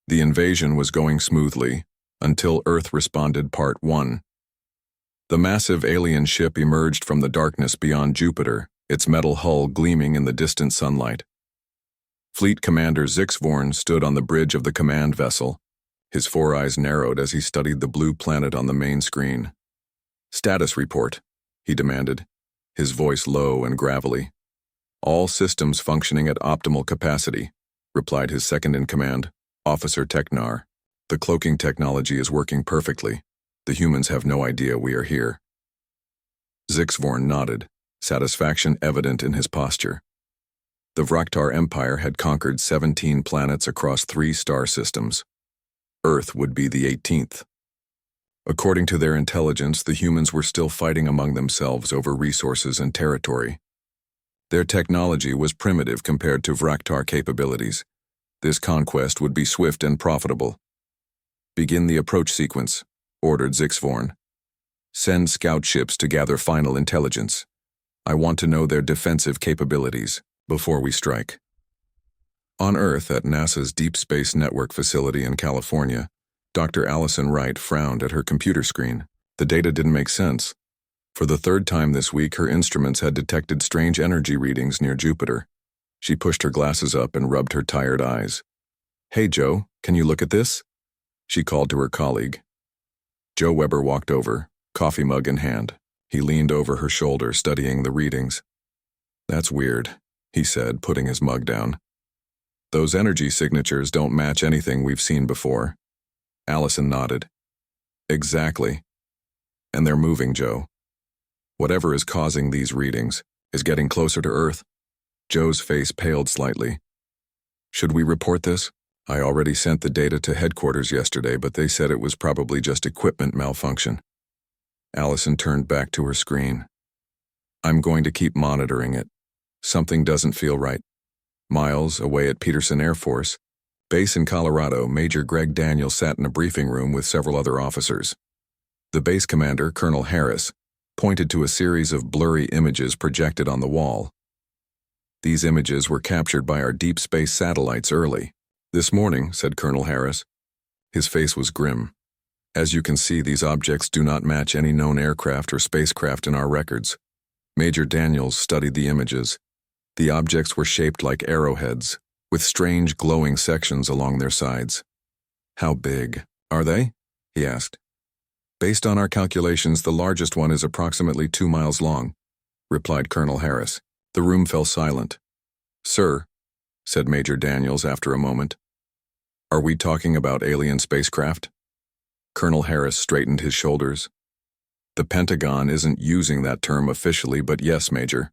The invasion was going smoothly, until Earth responded Part 1. The massive alien ship emerged from the darkness beyond Jupiter, its metal hull gleaming in the distant sunlight. Fleet Commander Zixvorn stood on the bridge of the command vessel. His four eyes narrowed as he studied the blue planet on the main screen. "Status report," he demanded, his voice low and gravelly. "All systems functioning at optimal capacity," replied his second-in-command, Officer Technar. "The cloaking technology is working perfectly. The humans have no idea we are here." Zixvorn nodded, satisfaction evident in his posture. The Vraktar Empire had conquered 17 planets across 3 star systems. Earth would be the 18th. According to their intelligence, the humans were still fighting among themselves over resources and territory. Their technology was primitive compared to Vraktar capabilities. This conquest would be swift and profitable. "Begin the approach sequence," ordered Zixvorn. "Send scout ships to gather final intelligence. I want to know their defensive capabilities before we strike." On Earth, at NASA's Deep Space Network facility in California, Dr. Allison Wright frowned at her computer screen. The data didn't make sense. For the 3rd time this week, her instruments had detected strange energy readings near Jupiter. She pushed her glasses up and rubbed her tired eyes. "Hey, Joe, can you look at this?" she called to her colleague. Joe Weber walked over, coffee mug in hand. He leaned over her shoulder, studying the readings. "That's weird," he said, putting his mug down. "Those energy signatures don't match anything we've seen before." Allison nodded. "Exactly. And they're moving, Joe. Whatever is causing these readings is getting closer to Earth." Joe's face paled slightly. "Should we report this? I already sent the data to headquarters yesterday, but they said it was probably just equipment malfunction." Allison turned back to her screen. "I'm going to keep monitoring it. Something doesn't feel right." Miles away at Peterson Air Force Base in Colorado, Major Greg Daniels sat in a briefing room with several other officers. The base commander, Colonel Harris, pointed to a series of blurry images projected on the wall. "These images were captured by our deep space satellites early this morning," said Colonel Harris. His face was grim. "As you can see, these objects do not match any known aircraft or spacecraft in our records." Major Daniels studied the images. The objects were shaped like arrowheads, with strange glowing sections along their sides. "How big are they?" he asked. "Based on our calculations, the largest one is approximately 2 miles long," replied Colonel Harris. The room fell silent. "Sir," said Major Daniels after a moment, "are we talking about alien spacecraft?" Colonel Harris straightened his shoulders. "The Pentagon isn't using that term officially, but yes, Major.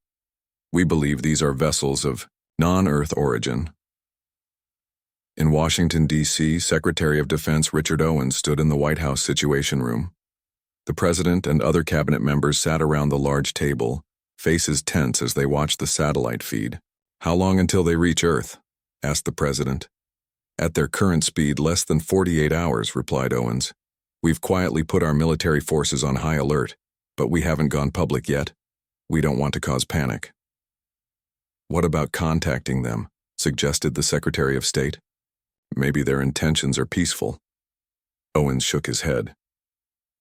We believe these are vessels of non-Earth origin." In Washington, D.C., Secretary of Defense Richard Owens stood in the White House Situation Room. The president and other cabinet members sat around the large table, faces tense as they watched the satellite feed. "How long until they reach Earth?" asked the president. "At their current speed, less than 48 hours, replied Owens. "We've quietly put our military forces on high alert, but we haven't gone public yet. We don't want to cause panic." "What about contacting them?" suggested the Secretary of State. "Maybe their intentions are peaceful." Owens shook his head.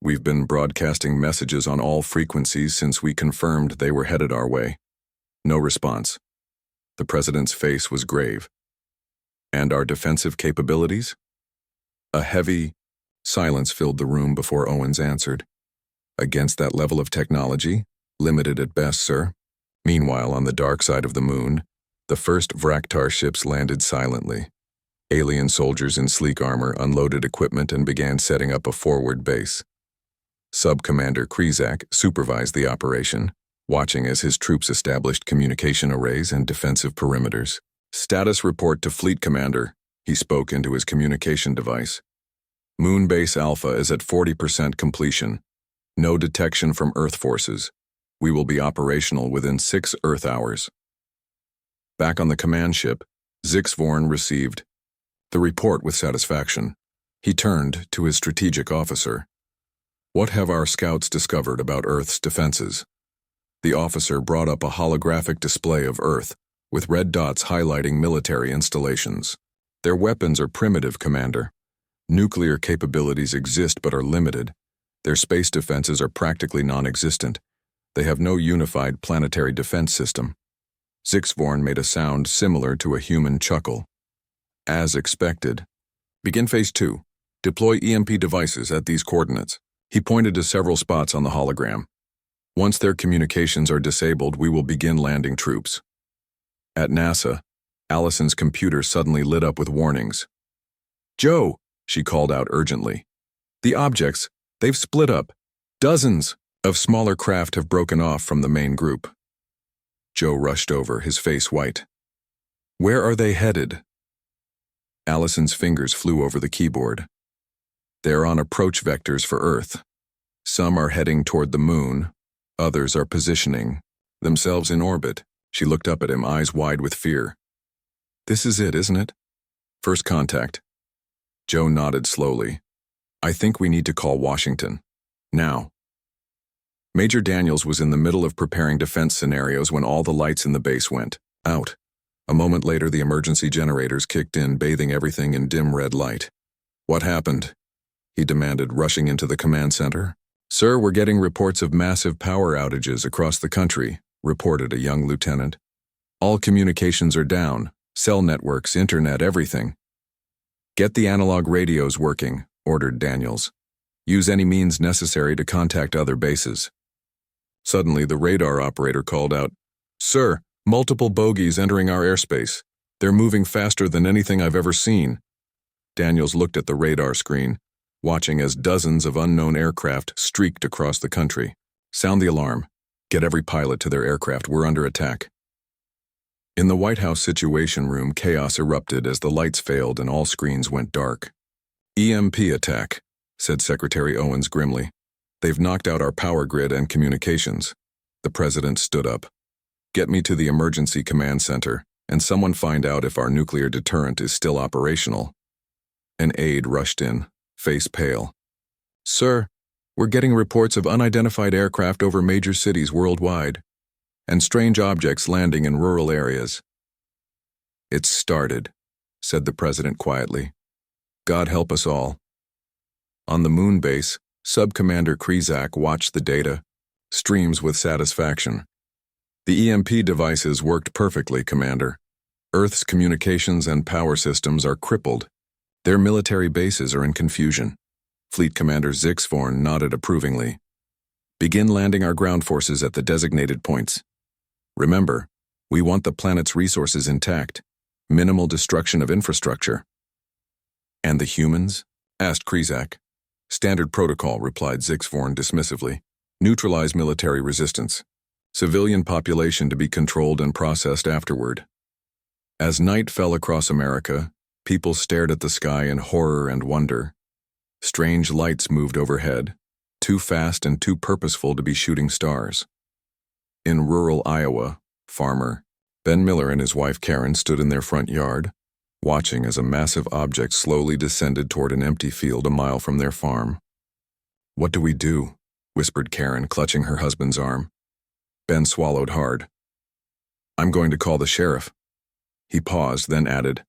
"We've been broadcasting messages on all frequencies since we confirmed they were headed our way." No response. The president's face was grave. "And our defensive capabilities?" A heavy silence filled the room before Owens answered. "Against that level of technology, limited at best, sir." Meanwhile, on the dark side of the moon, the first Vraktar ships landed silently. Alien soldiers in sleek armor unloaded equipment and began setting up a forward base. Sub-Commander Krizak supervised the operation, watching as his troops established communication arrays and defensive perimeters. "Status report to Fleet Commander," he spoke into his communication device. "Moon Base Alpha is at 40% completion. No detection from Earth forces. We will be operational within 6 Earth hours." Back on the command ship, Zixvorn received the report with satisfaction. He turned to his strategic officer. "What have our scouts discovered about Earth's defenses?" The officer brought up a holographic display of Earth, with red dots highlighting military installations. Their weapons are primitive, Commander. Nuclear capabilities exist but are limited. Their space defenses are practically non-existent. They have no unified planetary defense system. Zixvorn made a sound similar to a human chuckle. As expected. Begin Phase 2. Deploy EMP devices at these coordinates. He pointed to several spots on the hologram. Once their communications are disabled, we will begin landing troops. At NASA, Allison's computer suddenly lit up with warnings. "Joe," she called out urgently. "The objects, they've split up. Dozens of smaller craft have broken off from the main group." Joe rushed over, his face white. "Where are they headed?" Allison's fingers flew over the keyboard. "They're on approach vectors for Earth. Some are heading toward the moon, others are positioning themselves in orbit." She looked up at him, eyes wide with fear. "This is it, isn't it? First contact." Joe nodded slowly. "I think we need to call Washington. Now." Major Daniels was in the middle of preparing defense scenarios when all the lights in the base went out. A moment later, the emergency generators kicked in, bathing everything in dim red light. "What happened?" he demanded, rushing into the command center. "Sir, we're getting reports of massive power outages across the country," reported a young lieutenant. "All communications are down, cell networks, internet, everything." "Get the analog radios working," ordered Daniels. "Use any means necessary to contact other bases." Suddenly, the radar operator called out, "Sir, multiple bogies entering our airspace. They're moving faster than anything I've ever seen." Daniels looked at the radar screen, watching as dozens of unknown aircraft streaked across the country. "Sound the alarm. Get every pilot to their aircraft. We're under attack." In the White House Situation Room, chaos erupted as the lights failed and all screens went dark. "EMP attack," said Secretary Owens grimly. "They've knocked out our power grid and communications." The president stood up. "Get me to the emergency command center, and someone find out if our nuclear deterrent is still operational." An aide rushed in, face pale. "Sir, we're getting reports of unidentified aircraft over major cities worldwide, and strange objects landing in rural areas." "It's started," said the president quietly. "God help us all." On the moon base, Sub-Commander Krizak watched the data streams with satisfaction. "The EMP devices worked perfectly, Commander. Earth's communications and power systems are crippled. Their military bases are in confusion." Fleet Commander Zixvorn nodded approvingly. "Begin landing our ground forces at the designated points. Remember, we want the planet's resources intact. Minimal destruction of infrastructure." "And the humans?" asked Krizak. "Standard protocol," replied Zixvorn dismissively. "Neutralize military resistance. Civilian population to be controlled and processed afterward." As night fell across America, people stared at the sky in horror and wonder. Strange lights moved overhead, too fast and too purposeful to be shooting stars. In rural Iowa, farmer Ben Miller and his wife Karen stood in their front yard, watching as a massive object slowly descended toward an empty field a mile from their farm. "What do we do?" whispered Karen, clutching her husband's arm. Ben swallowed hard. "I'm going to call the sheriff." He paused, then added,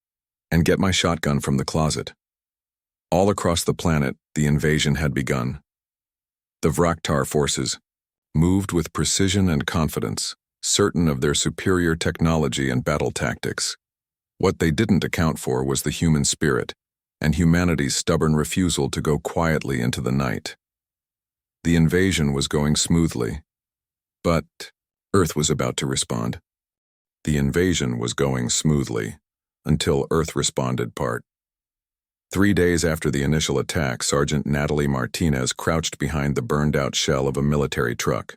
"And get my shotgun from the closet." All across the planet, the invasion had begun. The Vraktar forces moved with precision and confidence, certain of their superior technology and battle tactics. What they didn't account for was the human spirit and humanity's stubborn refusal to go quietly into the night. The invasion was going smoothly, but Earth was about to respond. The invasion was going smoothly until Earth responded part. 3 days after the initial attack, Sergeant Natalie Martinez crouched behind the burned-out shell of a military truck.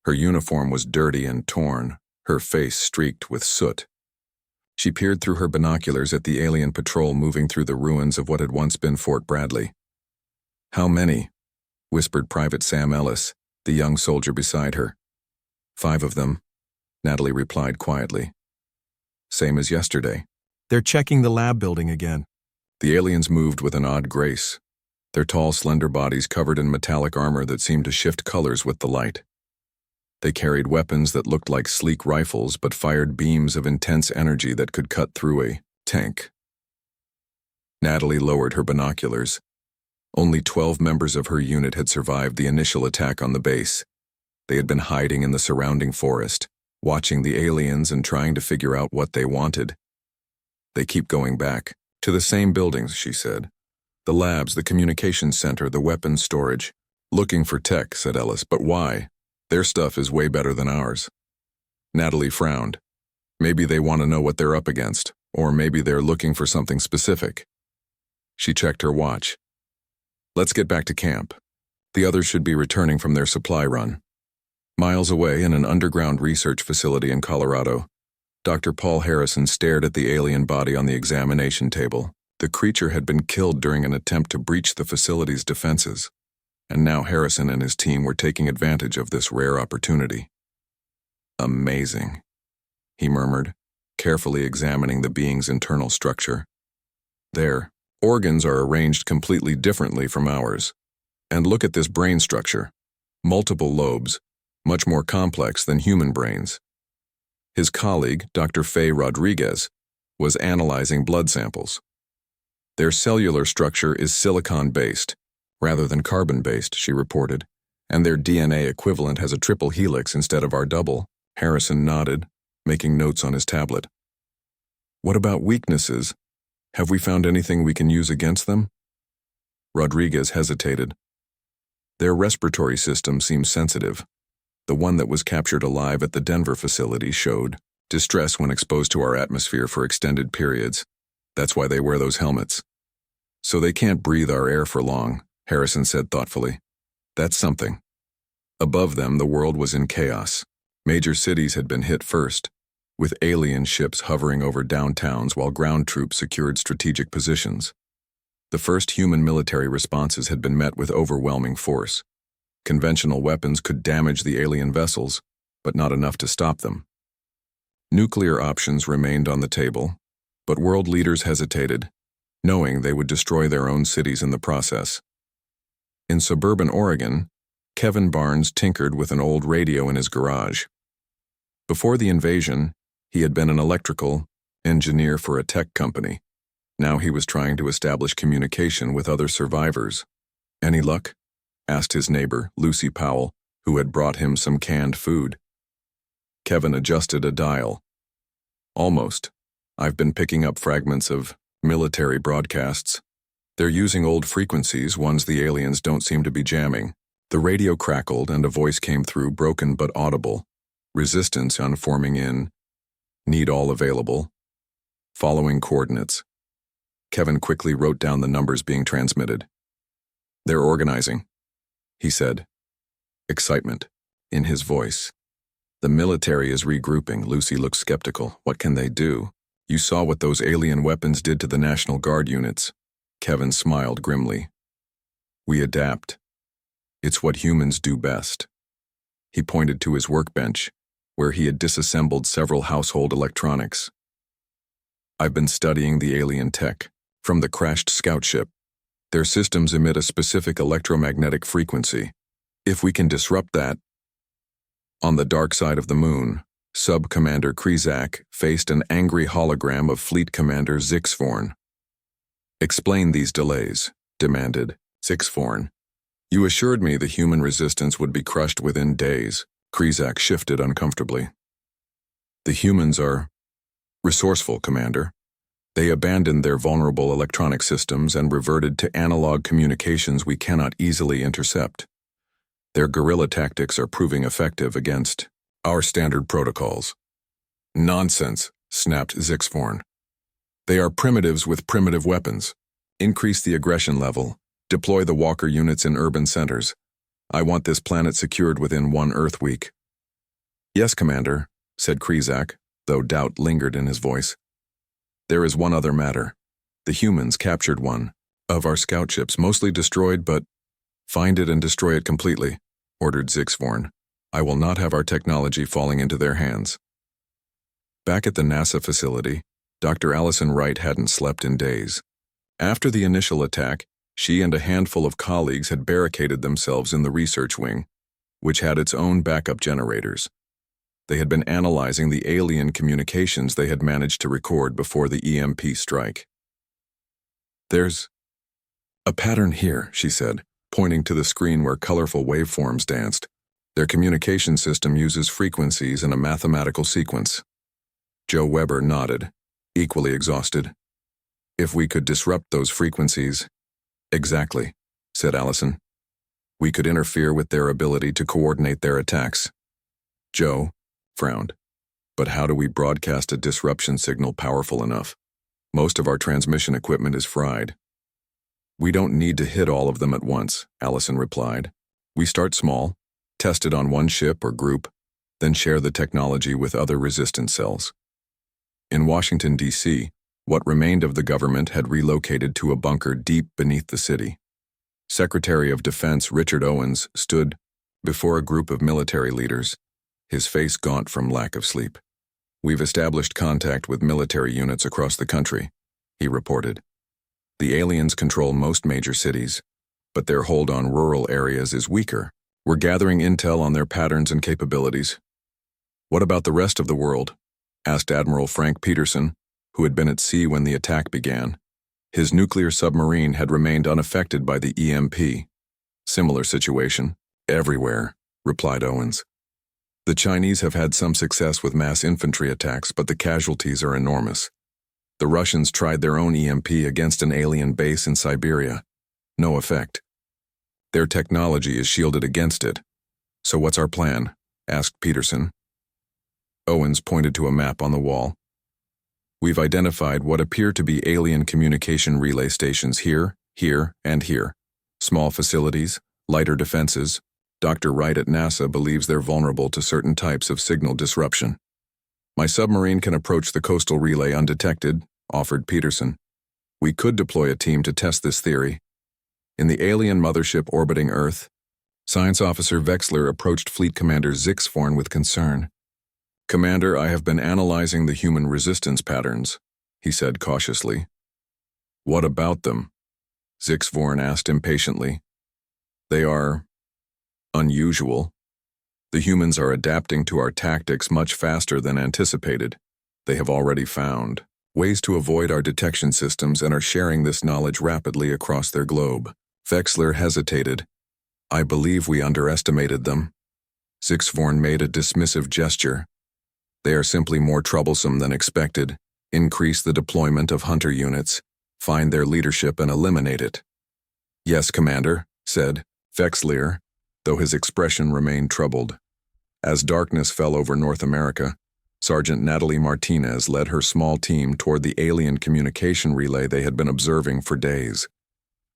Her uniform was dirty and torn, her face streaked with soot. She peered through her binoculars at the alien patrol moving through the ruins of what had once been Fort Bradley. "How many?" whispered Private Sam Ellis, the young soldier beside her. "5 of them," Natalie replied quietly. "Same as yesterday." "They're checking the lab building again." The aliens moved with an odd grace, their tall, slender bodies covered in metallic armor that seemed to shift colors with the light. They carried weapons that looked like sleek rifles but fired beams of intense energy that could cut through a tank. Natalie lowered her binoculars. Only 12 members of her unit had survived the initial attack on the base. They had been hiding in the surrounding forest, watching the aliens and trying to figure out what they wanted. They keep going back. To the same buildings, she said. The labs, the communications center, the weapons storage. Looking for tech, said Ellis, but why? Their stuff is way better than ours. Natalie frowned. Maybe they want to know what they're up against, or maybe they're looking for something specific. She checked her watch. Let's get back to camp. The others should be returning from their supply run. Miles away in an underground research facility in Colorado, Dr. Paul Harrison stared at the alien body on the examination table. The creature had been killed during an attempt to breach the facility's defenses, and now Harrison and his team were taking advantage of this rare opportunity. Amazing, he murmured, carefully examining the being's internal structure. Their organs are arranged completely differently from ours. And look at this brain structure. Multiple lobes, much more complex than human brains. His colleague, Dr. Faye Rodriguez, was analyzing blood samples. Their cellular structure is silicon-based, rather than carbon-based, she reported, and their DNA equivalent has a triple helix instead of our double. Harrison nodded, making notes on his tablet. What about weaknesses? Have we found anything we can use against them? Rodriguez hesitated. Their respiratory system seems sensitive. The one that was captured alive at the Denver facility showed distress when exposed to our atmosphere for extended periods. That's why they wear those helmets. So they can't breathe our air for long, Harrison said thoughtfully. That's something. Above them, the world was in chaos. Major cities had been hit first, with alien ships hovering over downtowns while ground troops secured strategic positions. The first human military responses had been met with overwhelming force. Conventional weapons could damage the alien vessels, but not enough to stop them. Nuclear options remained on the table, but world leaders hesitated, knowing they would destroy their own cities in the process. In suburban Oregon, Kevin Barnes tinkered with an old radio in his garage. Before the invasion, he had been an electrical engineer for a tech company. Now he was trying to establish communication with other survivors. Any luck? Asked his neighbor, Lucy Powell, who had brought him some canned food. Kevin adjusted a dial. Almost. I've been picking up fragments of military broadcasts. They're using old frequencies, ones the aliens don't seem to be jamming. The radio crackled and a voice came through, broken but audible. Resistance unforming in. Need all available. Following coordinates. Kevin quickly wrote down the numbers being transmitted. They're organizing, he said. Excitement in his voice. The military is regrouping. Lucy looked skeptical. What can they do? You saw what those alien weapons did to the National Guard units. Kevin smiled grimly. We adapt. It's what humans do best. He pointed to his workbench, where he had disassembled several household electronics. I've been studying the alien tech from the crashed scout ship. Their systems emit a specific electromagnetic frequency. If we can disrupt that. On the dark side of the moon, Sub-Commander Krizak faced an angry hologram of Fleet Commander Zixforn. Explain these delays, demanded Zixforn. You assured me the human resistance would be crushed within days. Krizak shifted uncomfortably. The humans are resourceful, Commander. They abandoned their vulnerable electronic systems and reverted to analog communications we cannot easily intercept. Their guerrilla tactics are proving effective against our standard protocols. Nonsense, snapped Zixforn. They are primitives with primitive weapons. Increase the aggression level. Deploy the Walker units in urban centers. I want this planet secured within 1 Earth week. Yes, Commander, said Krizak, though doubt lingered in his voice. There is one other matter. The humans captured one of our scout ships, mostly destroyed, but find it and destroy it completely, ordered Zixforn. I will not have our technology falling into their hands. Back at the NASA facility, Dr. Allison Wright hadn't slept in days. After the initial attack, she and a handful of colleagues had barricaded themselves in the research wing, which had its own backup generators. They had been analyzing the alien communications they had managed to record before the EMP strike. There's a pattern here, she said, pointing to the screen where colorful waveforms danced. Their communication system uses frequencies in a mathematical sequence. Joe Weber nodded, equally exhausted. If we could disrupt those frequencies... Exactly, said Allison. We could interfere with their ability to coordinate their attacks. Joe frowned. But how do we broadcast a disruption signal powerful enough? Most of our transmission equipment is fried. We don't need to hit all of them at once, Allison replied. We start small, test it on one ship or group, then share the technology with other resistance cells. In Washington, D.C., what remained of the government had relocated to a bunker deep beneath the city. Secretary of Defense Richard Owens stood before a group of military leaders, his face gaunt from lack of sleep. We've established contact with military units across the country, he reported. The aliens control most major cities, but their hold on rural areas is weaker. We're gathering intel on their patterns and capabilities. What about the rest of the world? Asked Admiral Frank Peterson, who had been at sea when the attack began. His nuclear submarine had remained unaffected by the EMP. Similar situation. Everywhere, replied Owens. The Chinese have had some success with mass infantry attacks, but the casualties are enormous. The Russians tried their own EMP against an alien base in Siberia. No effect. Their technology is shielded against it. So what's our plan? Asked Peterson. Owens pointed to a map on the wall. We've identified what appear to be alien communication relay stations here, here, and here. Small facilities, lighter defenses. Dr. Wright at NASA believes they're vulnerable to certain types of signal disruption. My submarine can approach the coastal relay undetected, offered Peterson. We could deploy a team to test this theory. In the alien mothership orbiting Earth, Science Officer Vexler approached Fleet Commander Zixvorn with concern. Commander, I have been analyzing the human resistance patterns, he said cautiously. What about them? Zixvorn asked impatiently. They are unusual. The humans are adapting to our tactics much faster than anticipated. They have already found ways to avoid our detection systems and are sharing this knowledge rapidly across their globe. Vexler hesitated. I believe we underestimated them. Zixvorn made a dismissive gesture. They are simply more troublesome than expected. Increase the deployment of hunter units, find their leadership and eliminate it. Yes, Commander, said Vexler, though his expression remained troubled. As darkness fell over North America, Sergeant Natalie Martinez led her small team toward the alien communication relay they had been observing for days.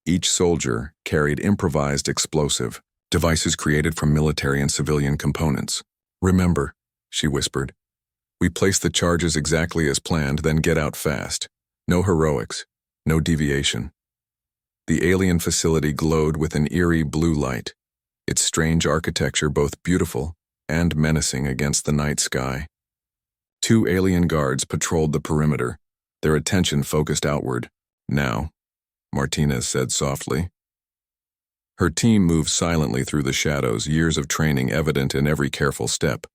Each soldier carried improvised explosive devices created from military and civilian components. Remember, she whispered, we place the charges exactly as planned, then get out fast. No heroics, no deviation. The alien facility glowed with an eerie blue light, its strange architecture both beautiful and menacing against the night sky. 2 alien guards patrolled the perimeter, their attention focused outward. Now, Martinez said softly. Her team moved silently through the shadows, years of training evident in every careful step.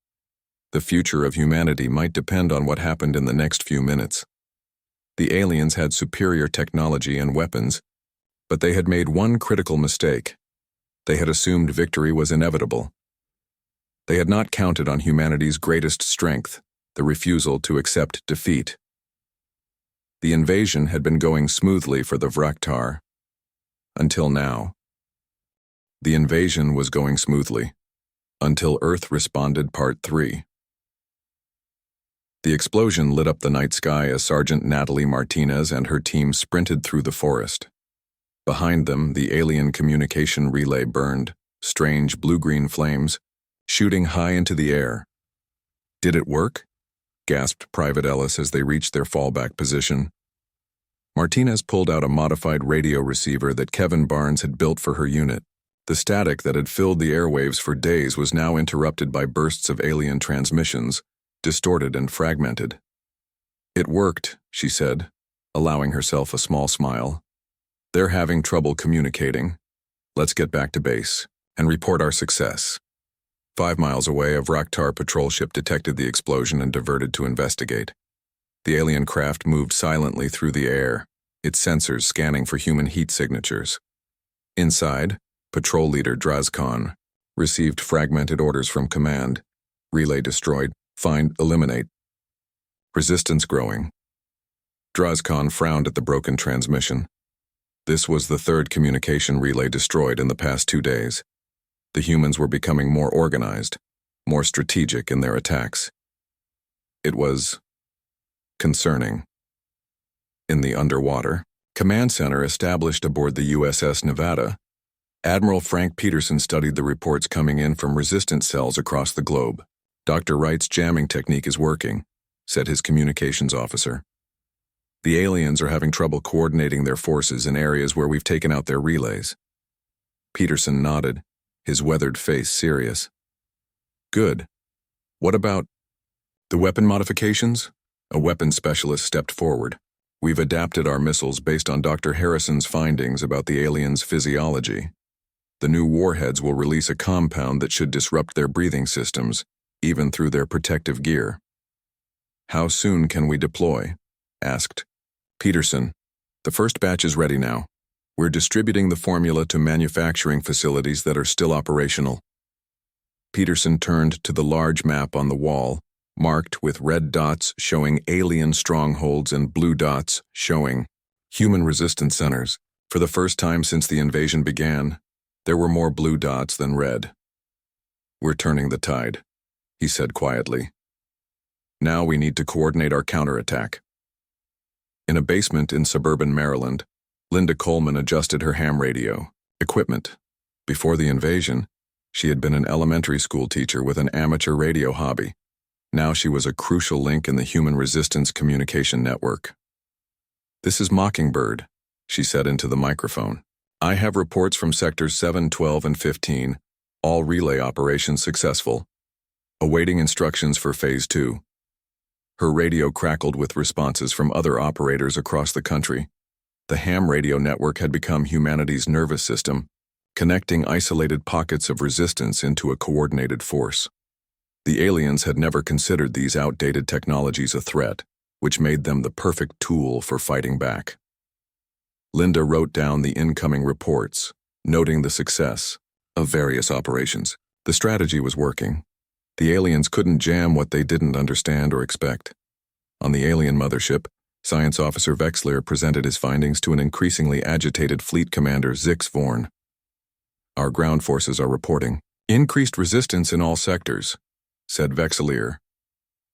The future of humanity might depend on what happened in the next few minutes. The aliens had superior technology and weapons, but they had made one critical mistake. They had assumed victory was inevitable. They had not counted on humanity's greatest strength, the refusal to accept defeat. The invasion had been going smoothly for the Vraktar. Until now. The invasion was going smoothly. Until Earth responded Part 3. The explosion lit up the night sky as Sergeant Natalie Martinez and her team sprinted through the forest. Behind them, the alien communication relay burned, strange blue-green flames, shooting high into the air. Did it work? Gasped Private Ellis as they reached their fallback position. Martinez pulled out a modified radio receiver that Kevin Barnes had built for her unit. The static that had filled the airwaves for days was now interrupted by bursts of alien transmissions, distorted and fragmented. It worked, she said, allowing herself a small smile. They're having trouble communicating. Let's get back to base and report our success. 5 miles away, a Vraktar patrol ship detected the explosion and diverted to investigate. The alien craft moved silently through the air, its sensors scanning for human heat signatures. Inside, Patrol Leader Drazkon received fragmented orders from Command. Relay destroyed. Find, eliminate. Resistance growing. Drazkon frowned at the broken transmission. This was the third communication relay destroyed in the past 2 days. The humans were becoming more organized, more strategic in their attacks. It was concerning. In the underwater command center established aboard the USS Nevada, Admiral Frank Peterson studied the reports coming in from resistance cells across the globe. Dr. Wright's jamming technique is working, said his communications officer. The aliens are having trouble coordinating their forces in areas where we've taken out their relays. Peterson nodded, his weathered face serious. Good. What about the weapon modifications? A weapons specialist stepped forward. We've adapted our missiles based on Dr. Harrison's findings about the aliens' physiology. The new warheads will release a compound that should disrupt their breathing systems, even through their protective gear. How soon can we deploy? Asked Peterson. The first batch is ready now. We're distributing the formula to manufacturing facilities that are still operational. Peterson turned to the large map on the wall, marked with red dots showing alien strongholds and blue dots showing human resistance centers. For the first time since the invasion began, there were more blue dots than red. We're turning the tide, he said quietly. Now we need to coordinate our counterattack. In a basement in suburban Maryland, Linda Coleman adjusted her ham radio equipment. Before the invasion, she had been an elementary school teacher with an amateur radio hobby. Now she was a crucial link in the human resistance communication network. This is Mockingbird, she said into the microphone. I have reports from sectors 7, 12, and 15, all relay operations successful. Awaiting instructions for Phase 2. Her radio crackled with responses from other operators across the country. The ham radio network had become humanity's nervous system, connecting isolated pockets of resistance into a coordinated force. The aliens had never considered these outdated technologies a threat, which made them the perfect tool for fighting back. Linda wrote down the incoming reports, noting the success of various operations. The strategy was working. The aliens couldn't jam what they didn't understand or expect. On the alien mothership, Science Officer Vexler presented his findings to an increasingly agitated Fleet Commander Zix Vorn. Our ground forces are reporting increased resistance in all sectors, said Vexelier.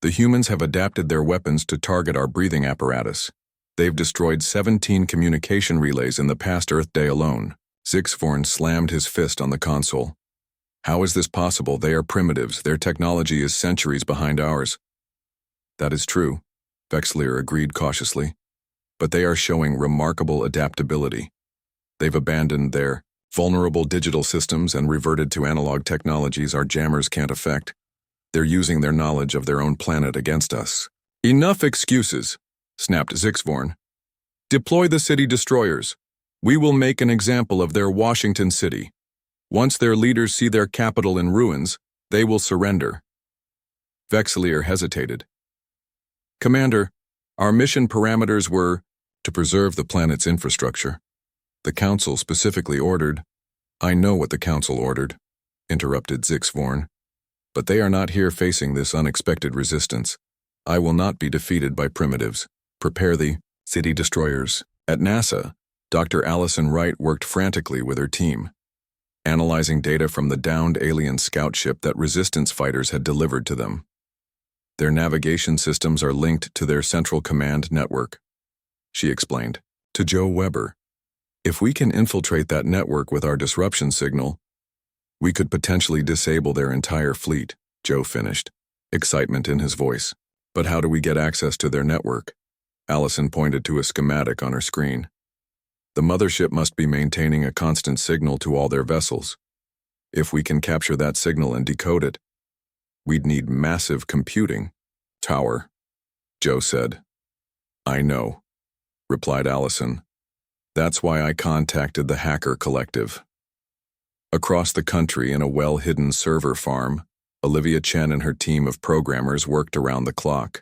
The humans have adapted their weapons to target our breathing apparatus. They've destroyed 17 communication relays in the past Earth Day alone. Zix Vorn slammed his fist on the console. How is this possible? They are primitives. Their technology is centuries behind ours. That is true, Vexelier agreed cautiously. But they are showing remarkable adaptability. They've abandoned their vulnerable digital systems and reverted to analog technologies our jammers can't affect. They're using their knowledge of their own planet against us. Enough excuses, snapped Zix Vorn. Deploy the city destroyers. We will make an example of their Washington City. Once their leaders see their capital in ruins, they will surrender. Vexelier hesitated. Commander, our mission parameters were to preserve the planet's infrastructure. The Council specifically ordered. I know what the Council ordered, interrupted Zix Vorn. But they are not here facing this unexpected resistance. I will not be defeated by primitives. Prepare the city destroyers. At NASA, Dr. Allison Wright worked frantically with her team, analyzing data from the downed alien scout ship that resistance fighters had delivered to them. Their navigation systems are linked to their central command network, she explained. To Joe Weber, if we can infiltrate that network with our disruption signal, we could potentially disable their entire fleet, Joe finished, excitement in his voice. But how do we get access to their network? Allison pointed to a schematic on her screen. The mothership must be maintaining a constant signal to all their vessels. If we can capture that signal and decode it, we'd need massive computing tower, Joe said. I know, replied Allison. That's why I contacted the Hacker Collective. Across the country in a well-hidden server farm, Olivia Chen and her team of programmers worked around the clock.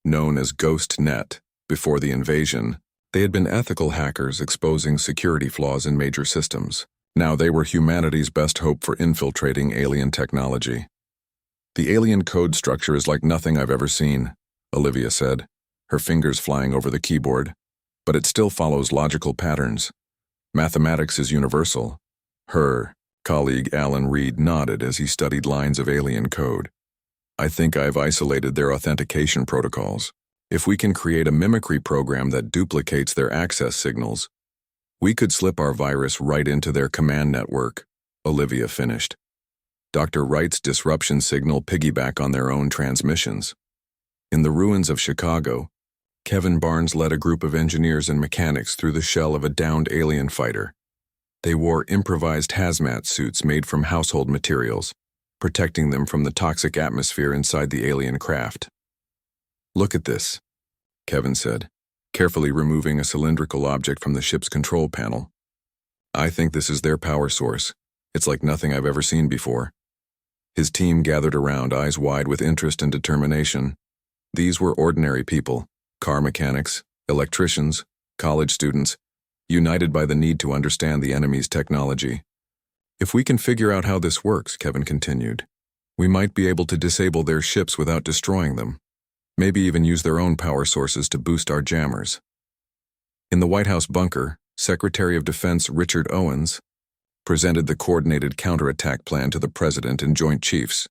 Known as GhostNet before the invasion, They had been ethical hackers exposing security flaws in major systems. Now they were humanity's best hope for infiltrating alien technology. The alien code structure is like nothing I've ever seen, Olivia said, her fingers flying over the keyboard. But it still follows logical patterns. Mathematics is universal. Her colleague Alan Reed nodded as he studied lines of alien code. I think I've isolated their authentication protocols. If we can create a mimicry program that duplicates their access signals, we could slip our virus right into their command network, Olivia finished. Dr. Wright's disruption signal piggyback on their own transmissions. In the ruins of Chicago, Kevin Barnes led a group of engineers and mechanics through the shell of a downed alien fighter. They wore improvised hazmat suits made from household materials, protecting them from the toxic atmosphere inside the alien craft. Look at this, Kevin said, carefully removing a cylindrical object from the ship's control panel. I think this is their power source. It's like nothing I've ever seen before. His team gathered around, eyes wide with interest and determination. These were ordinary people, car mechanics, electricians, college students, united by the need to understand the enemy's technology. If we can figure out how this works, Kevin continued, we might be able to disable their ships without destroying them. Maybe even use their own power sources to boost our jammers. In the White House bunker, Secretary of Defense Richard Owens presented the coordinated counterattack plan to the President and Joint Chiefs.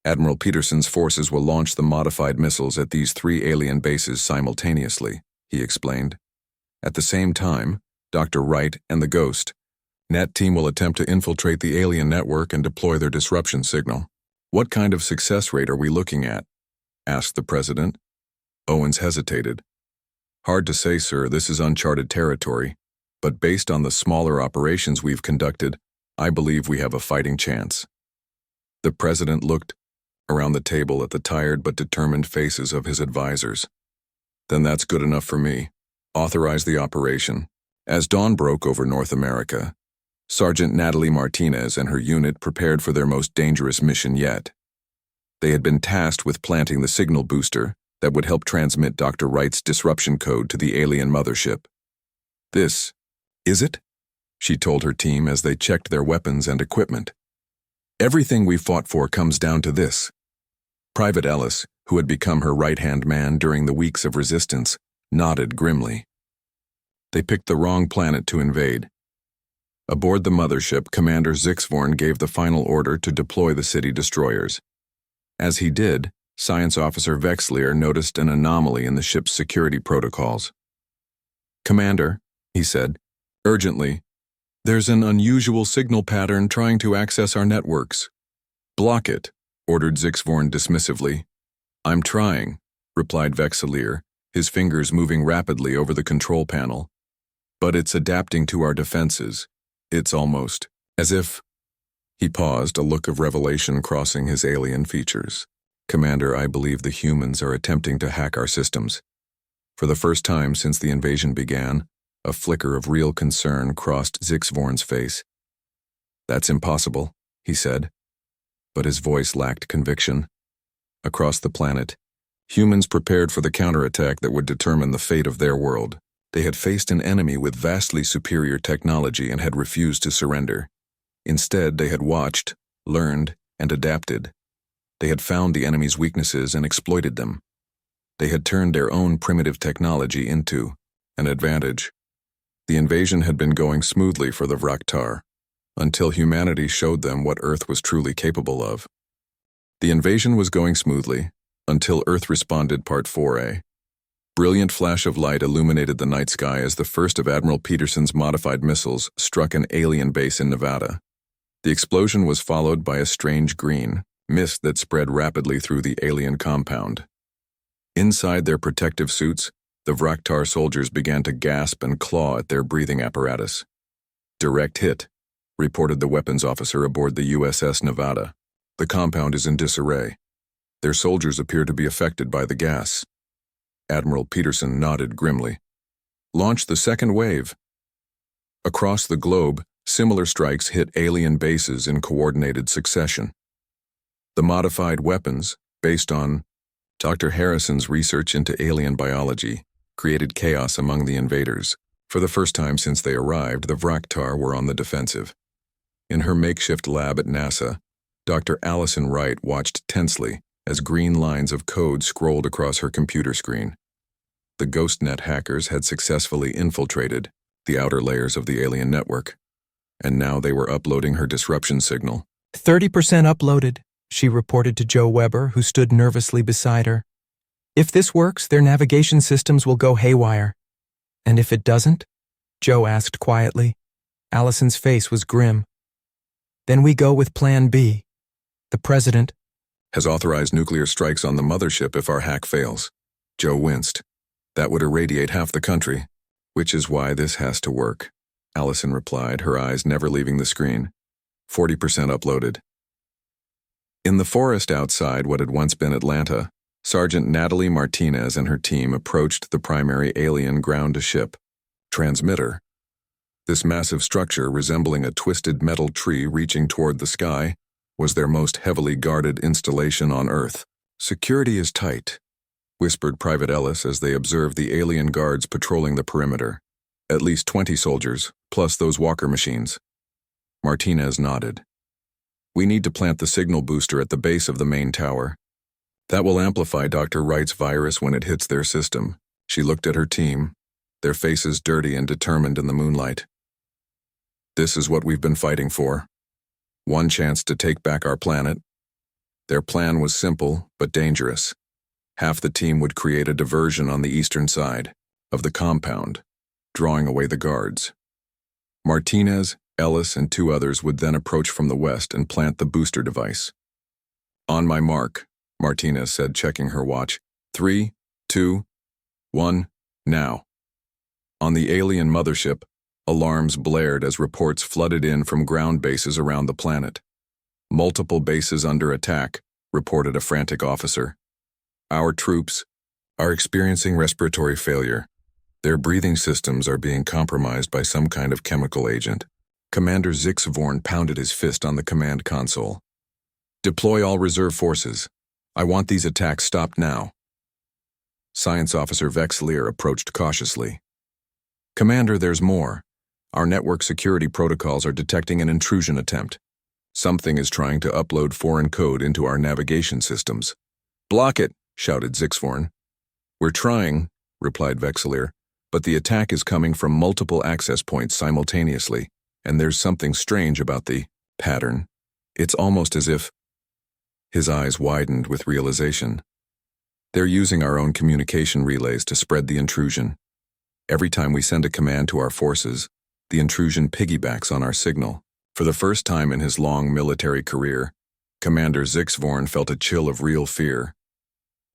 Admiral Peterson's forces will launch the modified missiles at these 3 alien bases simultaneously, he explained. At the same time, Dr. Wright and the Ghost Net team will attempt to infiltrate the alien network and deploy their disruption signal. What kind of success rate are we looking at? Asked the President. Owens hesitated. Hard to say, sir, this is uncharted territory, but based on the smaller operations we've conducted, I believe we have a fighting chance. The President looked around the table at the tired but determined faces of his advisors. Then that's good enough for me. Authorize the operation. As dawn broke over North America, Sergeant Natalie Martinez and her unit prepared for their most dangerous mission yet. They had been tasked with planting the signal booster that would help transmit Dr. Wright's disruption code to the alien mothership. This is it? She told her team as they checked their weapons and equipment. Everything we fought for comes down to this. Private Ellis, who had become her right-hand man during the weeks of resistance, nodded grimly. They picked the wrong planet to invade. Aboard the mothership, Commander Zixvorn gave the final order to deploy the city destroyers. As he did, Science Officer Vexlier noticed an anomaly in the ship's security protocols. Commander, he said, urgently, there's an unusual signal pattern trying to access our networks. Block it, ordered Zixvorn dismissively. I'm trying, replied Vexlier, his fingers moving rapidly over the control panel. But it's adapting to our defenses. It's almost as if... He paused, a look of revelation crossing his alien features. Commander, I believe the humans are attempting to hack our systems. For the first time since the invasion began, a flicker of real concern crossed Zixvorn's face. That's impossible, he said, but his voice lacked conviction. Across the planet, humans prepared for the counterattack that would determine the fate of their world. They had faced an enemy with vastly superior technology and had refused to surrender. Instead, they had watched, learned, and adapted. They had found the enemy's weaknesses and exploited them. They had turned their own primitive technology into an advantage. The invasion had been going smoothly for the Vraktar, until humanity showed them what Earth was truly capable of. The invasion was going smoothly, until Earth responded Part 4A. Brilliant flash of light illuminated the night sky as the first of Admiral Peterson's modified missiles struck an alien base in Nevada. The explosion was followed by a strange green mist that spread rapidly through the alien compound. Inside their protective suits, the Vraktar soldiers began to gasp and claw at their breathing apparatus. Direct hit, reported the weapons officer aboard the USS Nevada. The compound is in disarray. Their soldiers appear to be affected by the gas. Admiral Peterson nodded grimly. Launch the second wave. Across the globe, similar strikes hit alien bases in coordinated succession. The modified weapons, based on Dr. Harrison's research into alien biology, created chaos among the invaders. For the first time since they arrived, the Vraktar were on the defensive. In her makeshift lab at NASA, Dr. Allison Wright watched tensely as green lines of code scrolled across her computer screen. The GhostNet hackers had successfully infiltrated the outer layers of the alien network, and now they were uploading her disruption signal. 30% uploaded, she reported to Joe Weber, who stood nervously beside her. If this works, their navigation systems will go haywire. And if it doesn't? Joe asked quietly. Allison's face was grim. Then we go with Plan B. The president Has authorized nuclear strikes on the mothership if our hack fails. Joe winced. That would irradiate half the country, which is why this has to work. Allison replied, her eyes never leaving the screen. 40% uploaded. In the forest outside what had once been Atlanta, Sergeant Natalie Martinez and her team approached the primary alien ground-to-ship transmitter. This massive structure, resembling a twisted metal tree reaching toward the sky, was their most heavily guarded installation on Earth. "Security is tight," whispered Private Ellis as they observed the alien guards patrolling the perimeter. "At least 20 soldiers, plus those walker machines." Martinez nodded. "We need to plant the signal booster at the base of the main tower. That will amplify Dr. Wright's virus when it hits their system." She looked at her team, their faces dirty and determined in the moonlight. "This is what we've been fighting for. One chance to take back our planet." Their plan was simple but dangerous. Half the team would create a diversion on the eastern side of the compound, drawing away the guards. Martinez, Ellis, and 2 others would then approach from the west and plant the booster device. "On my mark," Martinez said, checking her watch. 3, 2, 1, now." On the alien mothership, alarms blared as reports flooded in from ground bases around the planet. "Multiple bases under attack," reported a frantic officer. "Our troops are experiencing respiratory failure. Their breathing systems are being compromised by some kind of chemical agent." Commander Zixvorn pounded his fist on the command console. "Deploy all reserve forces. I want these attacks stopped now." Science Officer Vexlier approached cautiously. "Commander, there's more. Our network security protocols are detecting an intrusion attempt. Something is trying to upload foreign code into our navigation systems." "Block it," shouted Zixvorn. "We're trying," replied Vexlier, "but the attack is coming from multiple access points simultaneously, and there's something strange about the pattern. It's almost as if—" His eyes widened with realization. "They're using our own communication relays to spread the intrusion. Every time we send a command to our forces, the intrusion piggybacks on our signal." For the first time in his long military career, Commander Zixvorn felt a chill of real fear.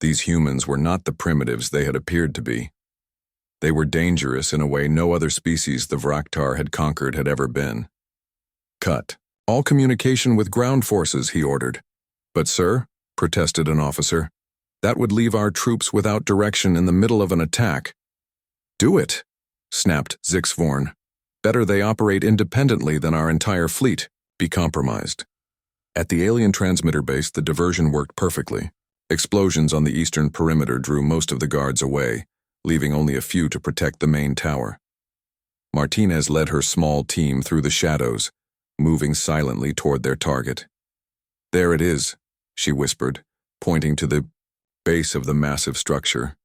These humans were not the primitives they had appeared to be. They were dangerous in a way no other species the Vraktar had conquered had ever been. "Cut all communication with ground forces," he ordered. "But sir," protested an officer, "that would leave our troops without direction in the middle of an attack." "Do it," snapped Zixvorn. "Better they operate independently than our entire fleet be compromised." At the alien transmitter base, the diversion worked perfectly. Explosions on the eastern perimeter drew most of the guards away, leaving only a few to protect the main tower. Martinez led her small team through the shadows, moving silently toward their target. "There it is," she whispered, pointing to the base of the massive structure.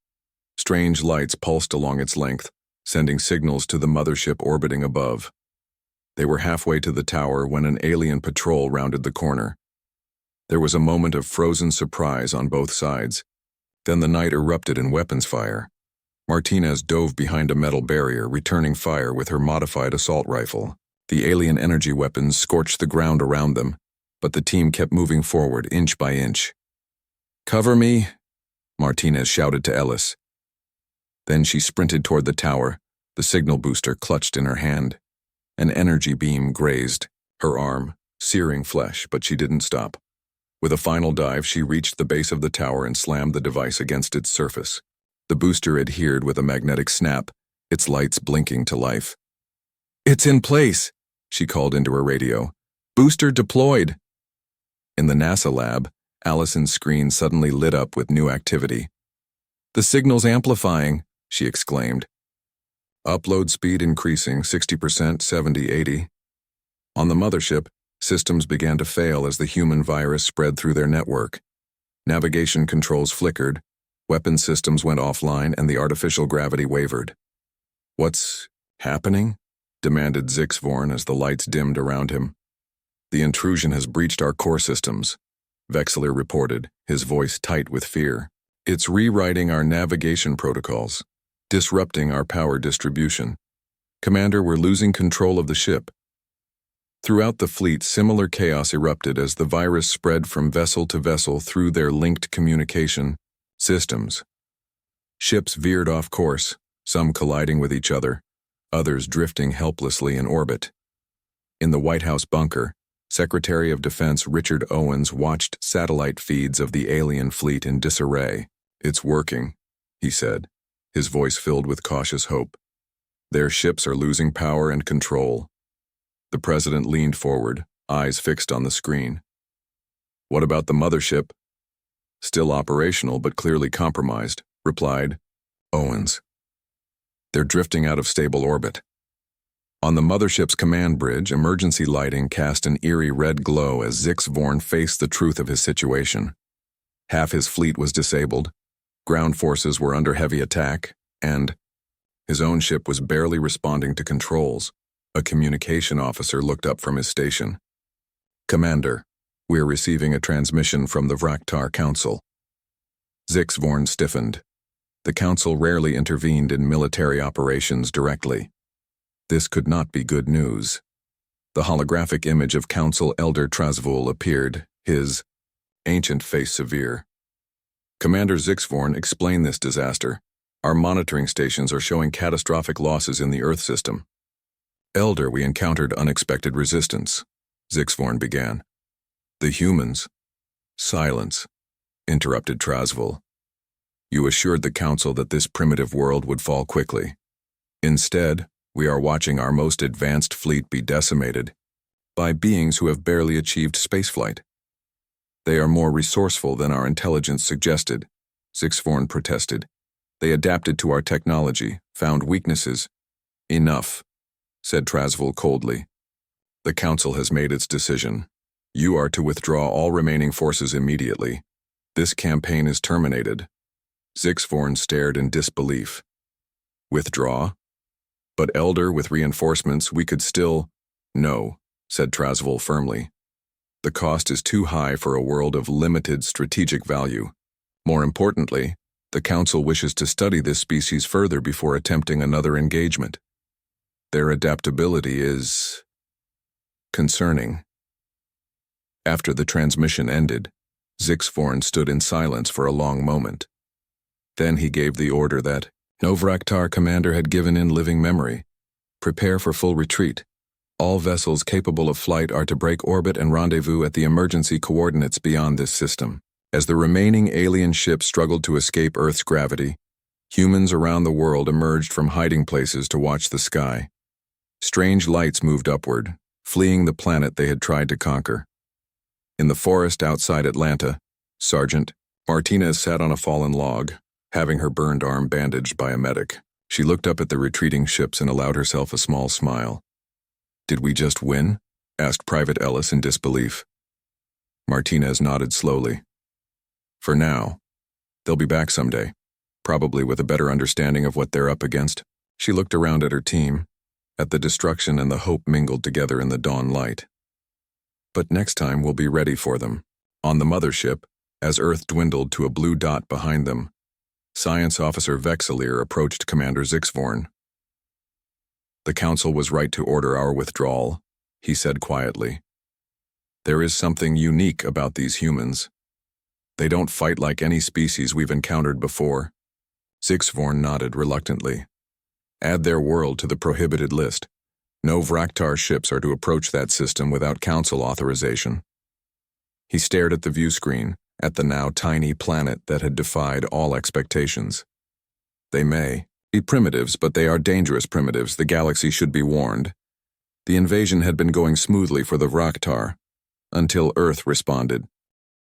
Strange lights pulsed along its length, sending signals to the mothership orbiting above. They were halfway to the tower when an alien patrol rounded the corner. There was a moment of frozen surprise on both sides. Then the night erupted in weapons fire. Martinez dove behind a metal barrier, returning fire with her modified assault rifle. The alien energy weapons scorched the ground around them, but the team kept moving forward inch by inch. "Cover me," Martinez shouted to Ellis. Then she sprinted toward the tower, the signal booster clutched in her hand. An energy beam grazed her arm, searing flesh, but she didn't stop. With a final dive, she reached the base of the tower and slammed the device against its surface. The booster adhered with a magnetic snap, its lights blinking to life. "It's in place," she called into her radio. "Booster deployed." In the NASA lab, Allison's screen suddenly lit up with new activity. "The signal's amplifying," she exclaimed. Upload speed increasing 60%, 70, 80. On the mothership, systems began to fail as the human virus spread through their network. Navigation controls flickered, weapon systems went offline, and the artificial gravity wavered. What's happening? Demanded Zixvorn as the lights dimmed around him. The intrusion has breached our core systems, Vexler reported, his voice tight with fear. It's rewriting our navigation protocols, disrupting our power distribution. Commander, we're losing control of the ship. Throughout the fleet, similar chaos erupted as the virus spread from vessel to vessel through their linked communication systems. Ships veered off course, some colliding with each other, others drifting helplessly in orbit. In the White House bunker, Secretary of Defense Richard Owens watched satellite feeds of the alien fleet in disarray. It's working, he said, his voice filled with cautious hope. Their ships are losing power and control. The president leaned forward, eyes fixed on the screen. What about the mothership? Still operational but clearly compromised, replied Owens. They're drifting out of stable orbit. On the mothership's command bridge, emergency lighting cast an eerie red glow as Zixvorn faced the truth of his situation. Half his fleet was disabled, ground forces were under heavy attack, and his own ship was barely responding to controls. A communication officer looked up from his station. Commander, we're receiving a transmission from the Vraktar Council. Zixvorn stiffened. The Council rarely intervened in military operations directly. This could not be good news. The holographic image of Council Elder Trasvul appeared, his ancient face severe. Commander Zixvorn, explain this disaster. Our monitoring stations are showing catastrophic losses in the Earth system. Elder, we encountered unexpected resistance, Zixvorn began. The humans. Silence, interrupted Trasvul. You assured the Council that this primitive world would fall quickly. Instead, we are watching our most advanced fleet be decimated by beings who have barely achieved spaceflight. They are more resourceful than our intelligence suggested, Zixvorn protested. They adapted to our technology, found weaknesses. Enough, said Trasvul coldly. The Council has made its decision. You are to withdraw all remaining forces immediately. This campaign is terminated. Zixvorn stared in disbelief. Withdraw? But Elder, with reinforcements, we could still— No, said Trasvul firmly. The cost is too high for a world of limited strategic value. More importantly, the Council wishes to study this species further before attempting another engagement. Their adaptability is concerning. After the transmission ended, Zixvorn stood in silence for a long moment. Then he gave the order that no Vraktar commander had given in living memory. Prepare for full retreat. All vessels capable of flight are to break orbit and rendezvous at the emergency coordinates beyond this system. As the remaining alien ships struggled to escape Earth's gravity, humans around the world emerged from hiding places to watch the sky. Strange lights moved upward, fleeing the planet they had tried to conquer. In the forest outside Atlanta, Sergeant Martinez sat on a fallen log, having her burned arm bandaged by a medic. She looked up at the retreating ships and allowed herself a small smile. Did we just win? Asked Private Ellis in disbelief. Martinez nodded slowly. For now. They'll be back someday, probably with a better understanding of what they're up against. She looked around at her team, at the destruction and the hope mingled together in the dawn light. But next time we'll be ready for them. On the mothership, as Earth dwindled to a blue dot behind them, Science Officer Vexelier approached Commander Zixvorn. The Council was right to order our withdrawal, he said quietly. There is something unique about these humans. They don't fight like any species we've encountered before. Zixvorn nodded reluctantly. Add their world to the prohibited list. No Vraktar ships are to approach that system without Council authorization. He stared at the view screen, at the now tiny planet that had defied all expectations. They may be primitives, but they are dangerous primitives. The galaxy should be warned. The invasion had been going smoothly for the Vraktar, until Earth responded.